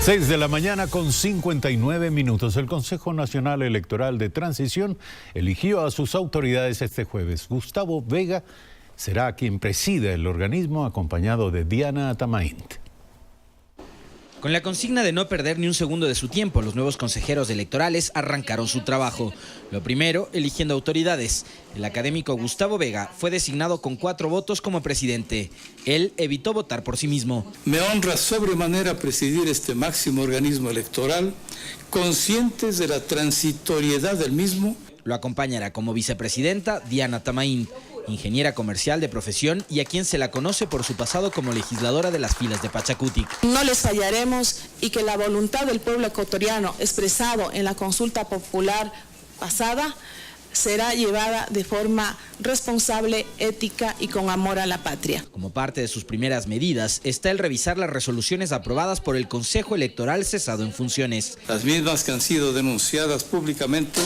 6 de la mañana con 59 minutos. El Consejo Nacional Electoral de Transición eligió a sus autoridades este jueves. Gustavo Vega será quien presida el organismo, acompañado de Diana Atamaint. Con la consigna de no perder ni un segundo de su tiempo, los nuevos consejeros electorales arrancaron su trabajo. Lo primero, eligiendo autoridades. El académico Gustavo Vega fue designado con 4 votos como presidente. Él evitó votar por sí mismo. Me honra sobremanera presidir este máximo organismo electoral, conscientes de la transitoriedad del mismo. Lo acompañará como vicepresidenta Diana Atamaint, ingeniera comercial de profesión y a quien se la conoce por su pasado como legisladora de las filas de Pachacutic. No les fallaremos y que la voluntad del pueblo ecuatoriano expresado en la consulta popular pasada será llevada de forma responsable, ética y con amor a la patria. Como parte de sus primeras medidas está el revisar las resoluciones aprobadas por el Consejo Electoral cesado en funciones. Las mismas que han sido denunciadas públicamente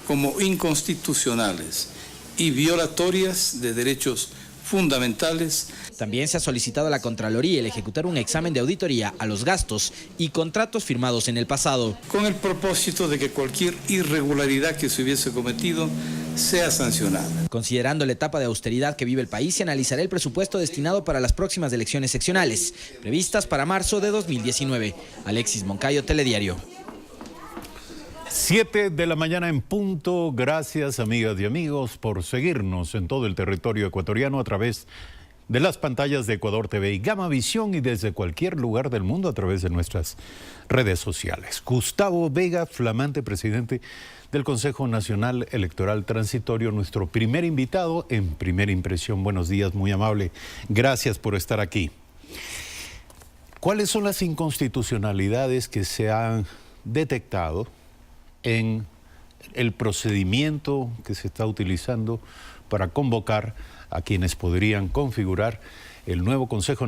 como inconstitucionales y violatorias de derechos fundamentales. También se ha solicitado a la Contraloría el ejecutar un examen de auditoría a los gastos y contratos firmados en el pasado, con el propósito de que cualquier irregularidad que se hubiese cometido sea sancionada. Considerando la etapa de austeridad que vive el país, se analizará el presupuesto destinado para las próximas elecciones seccionales, previstas para marzo de 2019. Alexis Moncayo, Telediario. 7 de la mañana en punto. Gracias, amigas y amigos, por seguirnos en todo el territorio ecuatoriano a través de las pantallas de Ecuador TV y Gamavisión y desde cualquier lugar del mundo a través de nuestras redes sociales. Gustavo Vega, flamante presidente del Consejo Nacional Electoral Transitorio, nuestro primer invitado en Primera Impresión. Buenos días, muy amable. Gracias por estar aquí. ¿Cuáles son las inconstitucionalidades que se han detectado en el procedimiento que se está utilizando para convocar a quienes podrían configurar el nuevo Consejo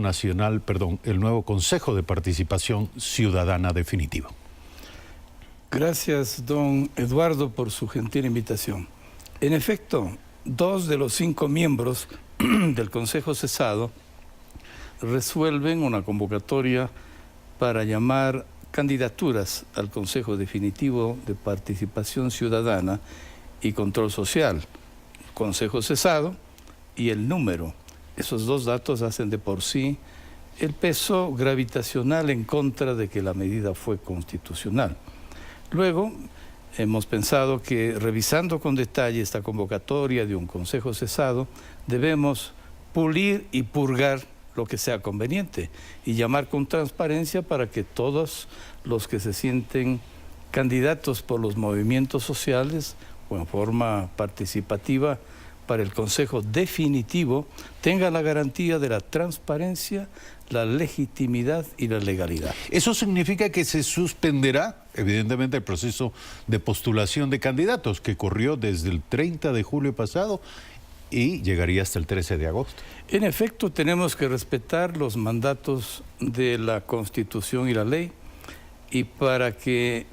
de Participación Ciudadana definitivo? Gracias, don Eduardo, por su gentil invitación. En efecto, 2 de los 5 miembros del Consejo cesado resuelven una convocatoria para llamar candidaturas al Consejo Definitivo de Participación Ciudadana y Control Social, Consejo cesado y el número. Esos 2 datos hacen de por sí el peso gravitacional en contra de que la medida fue constitucional. Luego, hemos pensado que revisando con detalle esta convocatoria de un Consejo cesado, debemos pulir y purgar lo que sea conveniente y llamar con transparencia para que todos los que se sienten candidatos por los movimientos sociales o en forma participativa para el Consejo Definitivo tengan la garantía de la transparencia, la legitimidad y la legalidad. Eso significa que se suspenderá, evidentemente, el proceso de postulación de candidatos que corrió desde el 30 de julio pasado y llegaría hasta el 13 de agosto. En efecto, tenemos que respetar los mandatos de la Constitución y la ley, y para que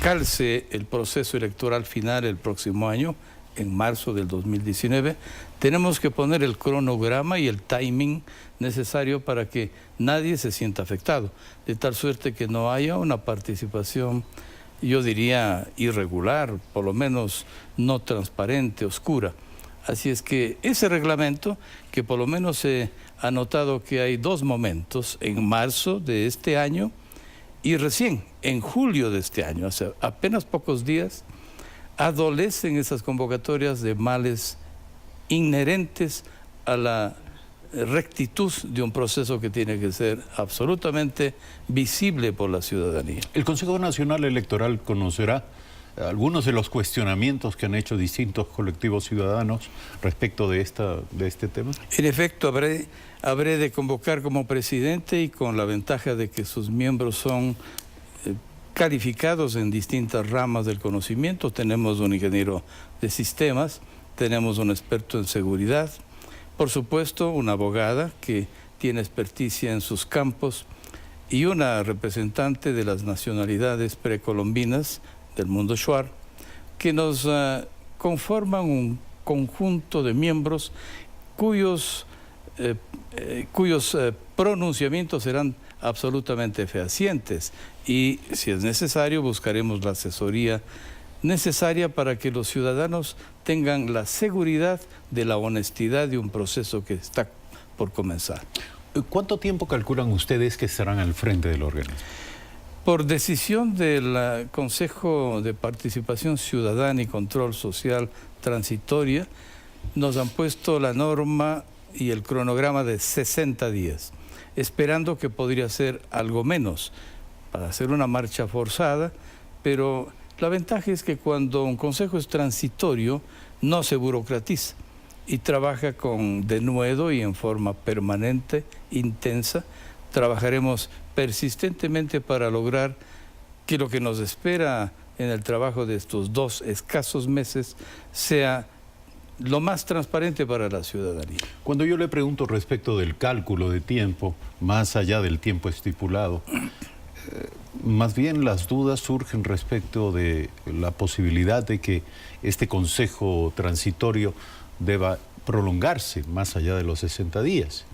calce el proceso electoral final el próximo año, en marzo del 2019, tenemos que poner el cronograma y el timing necesario para que nadie se sienta afectado, de tal suerte que no haya una participación, yo diría, irregular, por lo menos no transparente, oscura. Así es que ese reglamento, que por lo menos se ha notado que hay 2 momentos, en marzo de este año y recién en julio de este año, hace apenas pocos días, adolecen esas convocatorias de males inherentes a la rectitud de un proceso que tiene que ser absolutamente visible por la ciudadanía. El Consejo Nacional Electoral conocerá algunos de los cuestionamientos que han hecho distintos colectivos ciudadanos respecto de este tema. En efecto, habré de convocar como presidente y con la ventaja de que sus miembros son calificados en distintas ramas del conocimiento. Tenemos un ingeniero de sistemas, tenemos un experto en seguridad, por supuesto una abogada que tiene experticia en sus campos y una representante de las nacionalidades precolombinas del mundo shuar, que nos conforman un conjunto de miembros cuyos pronunciamientos serán absolutamente fehacientes y, si es necesario, buscaremos la asesoría necesaria para que los ciudadanos tengan la seguridad de la honestidad de un proceso que está por comenzar. ¿Cuánto tiempo calculan ustedes que estarán al frente del organismo? Por decisión del Consejo de Participación Ciudadana y Control Social Transitoria, nos han puesto la norma y el cronograma de 60 días, esperando que podría ser algo menos, para hacer una marcha forzada, pero la ventaja es que cuando un consejo es transitorio, no se burocratiza y trabaja con denuedo y en forma permanente, intensa. Trabajaremos persistentemente para lograr que lo que nos espera en el trabajo de estos 2 escasos meses sea lo más transparente para la ciudadanía. Cuando yo le pregunto respecto del cálculo de tiempo, más allá del tiempo estipulado, más bien las dudas surgen respecto de la posibilidad de que este consejo transitorio deba prolongarse más allá de los 60 días.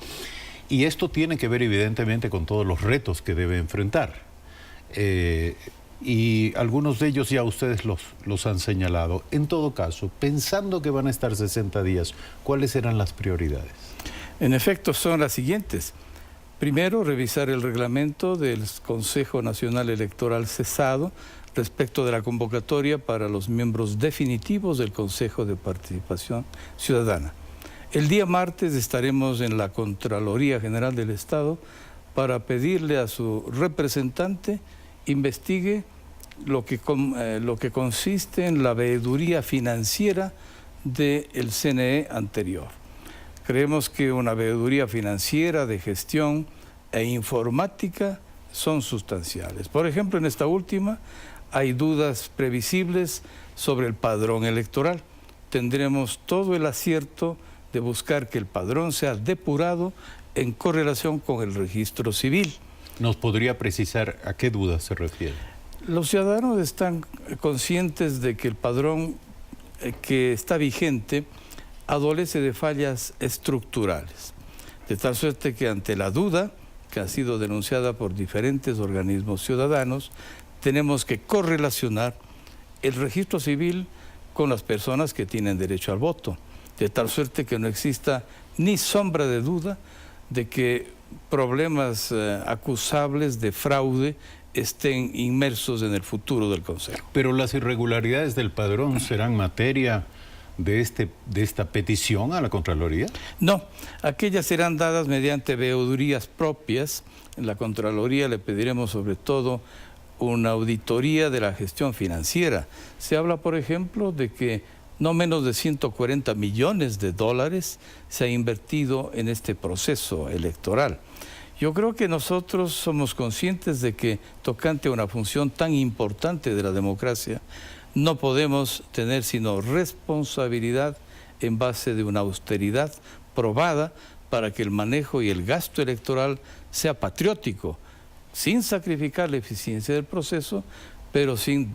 Y esto tiene que ver evidentemente con todos los retos que debe enfrentar. Y algunos de ellos ya ustedes los han señalado. En todo caso, pensando que van a estar 60 días, ¿cuáles serán las prioridades? En efecto, son las siguientes. Primero, revisar el reglamento del Consejo Nacional Electoral cesado respecto de la convocatoria para los miembros definitivos del Consejo de Participación Ciudadana. El día martes estaremos en la Contraloría General del Estado para pedirle a su representante investigue lo que consiste en la veeduría financiera del CNE anterior. Creemos que una veeduría financiera de gestión e informática son sustanciales. Por ejemplo, en esta última hay dudas previsibles sobre el padrón electoral. Tendremos todo el acierto de buscar que el padrón sea depurado en correlación con el registro civil. ¿Nos podría precisar a qué dudas se refiere? Los ciudadanos están conscientes de que el padrón que está vigente adolece de fallas estructurales, de tal suerte que ante la duda, que ha sido denunciada por diferentes organismos ciudadanos, tenemos que correlacionar el registro civil con las personas que tienen derecho al voto, de tal suerte que no exista ni sombra de duda de que problemas acusables de fraude estén inmersos en el futuro del Consejo. Pero las irregularidades del padrón serán materia de esta petición a la Contraloría. No, aquellas serán dadas mediante veedurías propias. En la Contraloría le pediremos sobre todo una auditoría de la gestión financiera. Se habla, por ejemplo, de que no menos de 140 millones de dólares se ha invertido en este proceso electoral. Yo creo que nosotros somos conscientes de que, tocante a una función tan importante de la democracia, no podemos tener sino responsabilidad en base de una austeridad probada para que el manejo y el gasto electoral sea patriótico, sin sacrificar la eficiencia del proceso, pero sin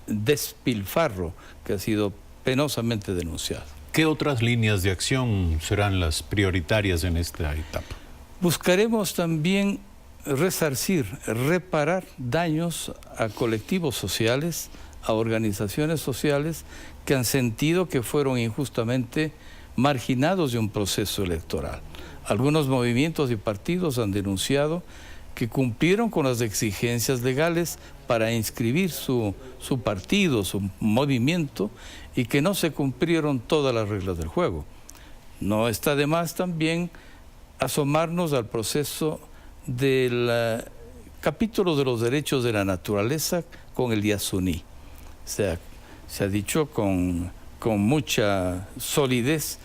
despilfarro que ha sido penosamente denunciado. ¿Qué otras líneas de acción serán las prioritarias en esta etapa? Buscaremos también resarcir, reparar daños a colectivos sociales, a organizaciones sociales que han sentido que fueron injustamente marginados de un proceso electoral. Algunos movimientos y partidos han denunciado que cumplieron con las exigencias legales para inscribir su partido, su movimiento, y que no se cumplieron todas las reglas del juego. No está de más también asomarnos al proceso del capítulo de los derechos de la naturaleza con el Yasuní. Se ha dicho con mucha solidez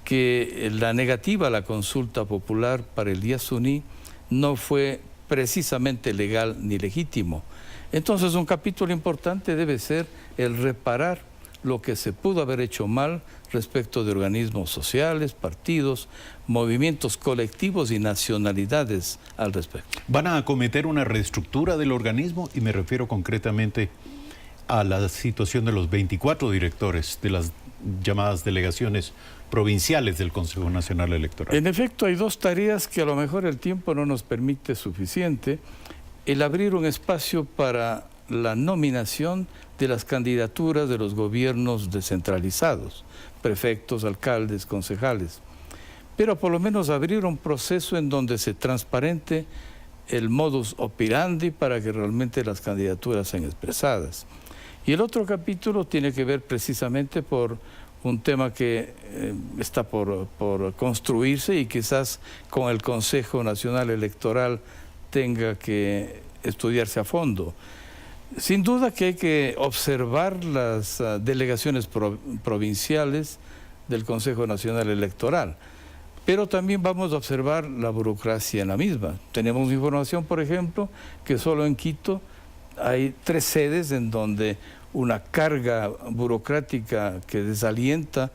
que la negativa a la consulta popular para el Yasuní no fue precisamente legal ni legítimo. Entonces, un capítulo importante debe ser el reparar lo que se pudo haber hecho mal respecto de organismos sociales, partidos, movimientos colectivos y nacionalidades al respecto. ¿Van a acometer una reestructura del organismo? Y me refiero concretamente a la situación de los 24 directores de las llamadas delegaciones provinciales del Consejo Nacional Electoral? En efecto, hay dos tareas que a lo mejor el tiempo no nos permite suficiente. El abrir un espacio para la nominación de las candidaturas de los gobiernos descentralizados, prefectos, alcaldes, concejales, pero por lo menos abrir un proceso en donde se transparente el modus operandi para que realmente las candidaturas sean expresadas. Y el otro capítulo tiene que ver precisamente por un tema que está por construirse y quizás con el Consejo Nacional Electoral tenga que estudiarse a fondo. Sin duda que hay que observar las delegaciones provinciales del Consejo Nacional Electoral, pero también vamos a observar la burocracia en la misma. Tenemos información, por ejemplo, que solo en Quito hay 3 sedes en donde una carga burocrática que desalienta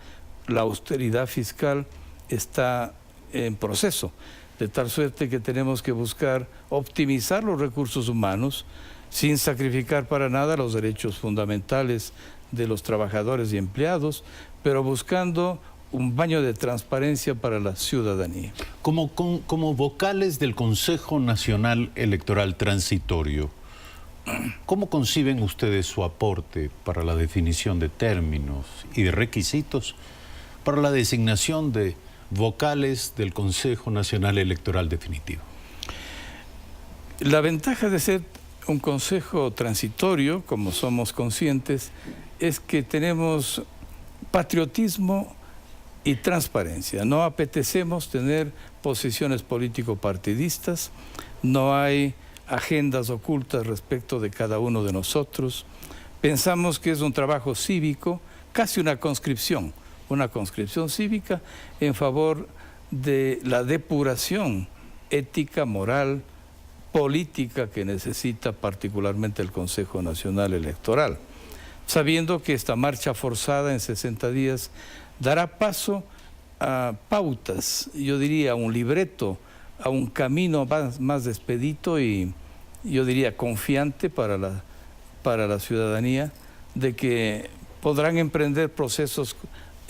la austeridad fiscal está en proceso, de tal suerte que tenemos que buscar optimizar los recursos humanos sin sacrificar para nada los derechos fundamentales de los trabajadores y empleados, pero buscando un baño de transparencia para la ciudadanía. Como vocales del Consejo Nacional Electoral Transitorio, ¿cómo conciben ustedes su aporte para la definición de términos y de requisitos para la designación de vocales del Consejo Nacional Electoral definitivo? La ventaja de ser un consejo transitorio, como somos conscientes, es que tenemos patriotismo y transparencia. No apetecemos tener posiciones político-partidistas, no hay agendas ocultas respecto de cada uno de nosotros. Pensamos que es un trabajo cívico, casi una conscripción cívica en favor de la depuración ética, moral, política que necesita particularmente el Consejo Nacional Electoral, sabiendo que esta marcha forzada en 60 días dará paso a pautas, yo diría a un libreto, a un camino más expedito y yo diría confiante para la ciudadanía, de que podrán emprender procesos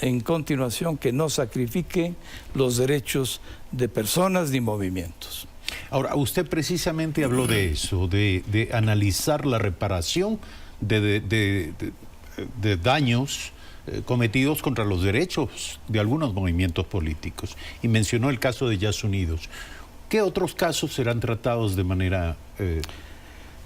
en continuación que no sacrifiquen los derechos de personas ni movimientos. Ahora, usted precisamente habló de eso, de analizar la reparación de daños cometidos contra los derechos de algunos movimientos políticos, y mencionó el caso de Yas Unidos. ¿Qué otros casos serán tratados de manera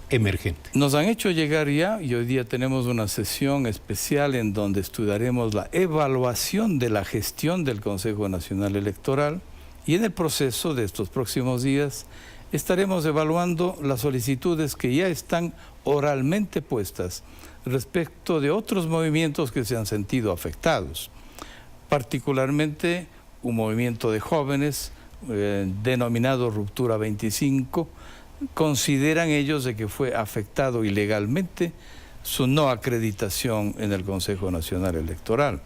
emergente? Nos han hecho llegar ya, y hoy día tenemos una sesión especial en donde estudiaremos la evaluación de la gestión del Consejo Nacional Electoral, y en el proceso de estos próximos días estaremos evaluando las solicitudes que ya están oralmente puestas respecto de otros movimientos que se han sentido afectados, particularmente un movimiento de jóvenes denominado Ruptura 25, consideran ellos de que fue afectado ilegalmente su no acreditación en el Consejo Nacional Electoral.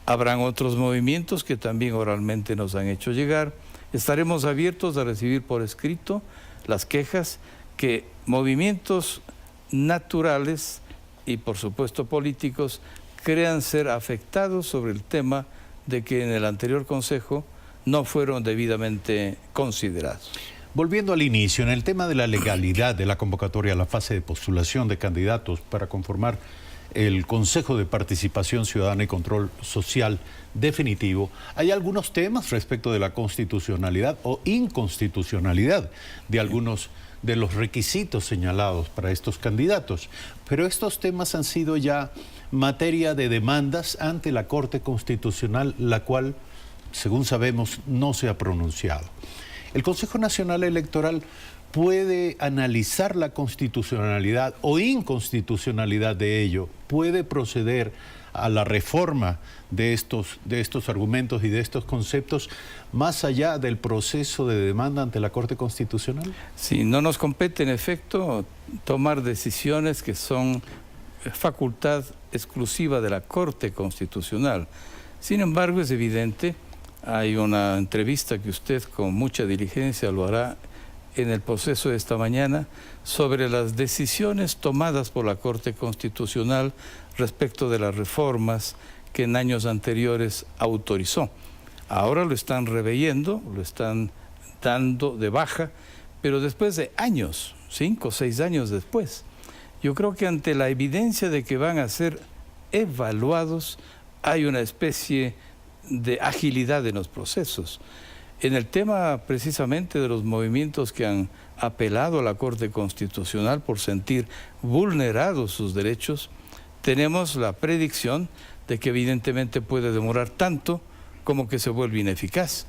Habrán otros movimientos que también oralmente nos han hecho llegar. Estaremos abiertos a recibir por escrito las quejas que movimientos naturales y por supuesto políticos crean ser afectados sobre el tema de que en el anterior Consejo no fueron debidamente considerados. Volviendo al inicio, en el tema de la legalidad de la convocatoria a la fase de postulación de candidatos para conformar el Consejo de Participación Ciudadana y Control Social definitivo, hay algunos temas respecto de la constitucionalidad o inconstitucionalidad de algunos de los requisitos señalados para estos candidatos, pero estos temas han sido ya materia de demandas ante la Corte Constitucional, la cual, según sabemos, no se ha pronunciado. El Consejo Nacional Electoral puede analizar la constitucionalidad o inconstitucionalidad de ello, puede proceder a la reforma de estos argumentos y de estos conceptos más allá del proceso de demanda ante la Corte Constitucional. Sí, no nos compete en efecto tomar decisiones que son facultad exclusiva de la Corte Constitucional. Sin embargo, es evidente, hay una entrevista que usted con mucha diligencia lo hará en el proceso de esta mañana sobre las decisiones tomadas por la Corte Constitucional respecto de las reformas que en años anteriores autorizó. Ahora lo están reveyendo, lo están dando de baja, pero después de años, 5 o 6 años después. Yo creo que ante la evidencia de que van a ser evaluados, hay una especie de agilidad en los procesos. En el tema precisamente de los movimientos que han apelado a la Corte Constitucional por sentir vulnerados sus derechos, tenemos la predicción de que evidentemente puede demorar tanto como que se vuelve ineficaz.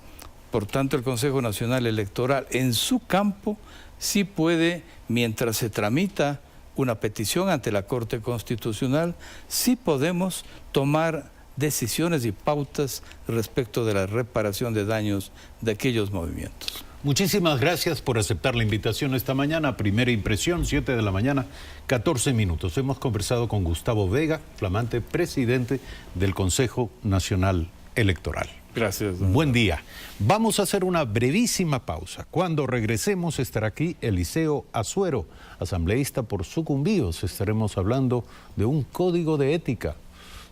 Por tanto, el Consejo Nacional Electoral en su campo sí puede, mientras se tramita una petición ante la Corte Constitucional, sí podemos tomar decisiones y pautas respecto de la reparación de daños de aquellos movimientos. Muchísimas gracias por aceptar la invitación esta mañana. Primera impresión, 7 de la mañana, 14 minutos. Hemos conversado con Gustavo Vega, flamante presidente del Consejo Nacional Electoral. Gracias. Buen día. Vamos a hacer una brevísima pausa. Cuando regresemos estará aquí Eliseo Azuero, asambleísta por Sucumbíos. Estaremos hablando de un código de ética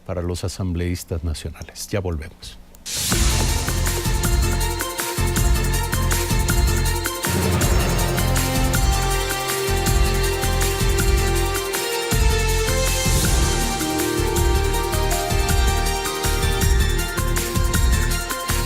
para los asambleístas nacionales. Ya volvemos.